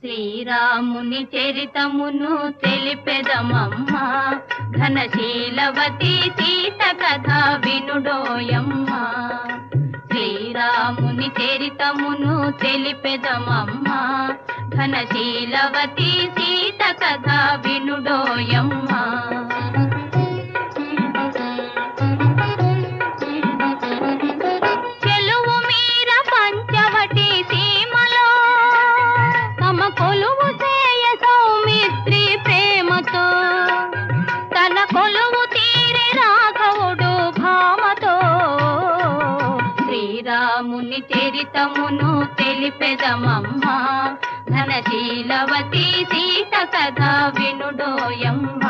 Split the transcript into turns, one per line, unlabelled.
శ్రీరాముని చరితమును తెలిపెదమమ్మా, ఘనశీలవతి సీత కథ వినుడోయమ్మా. శ్రీరాముని చరితమును తెలిపెదమమ్మా, ఘనశీలవతి సీత కథ వినుడోయమ్మా. చెలువు మీర పంచవటి సీమలో తమ కొలువు చేయ సౌమిత్రి ప్రేమతో, తన కొలువు తీరి రాఘవుడు భామతో. శ్రీరాముని చరితమును తెలిపెదమమ్మా, ఘనశీలవతి సీత కథ వినుడోయమ్మ.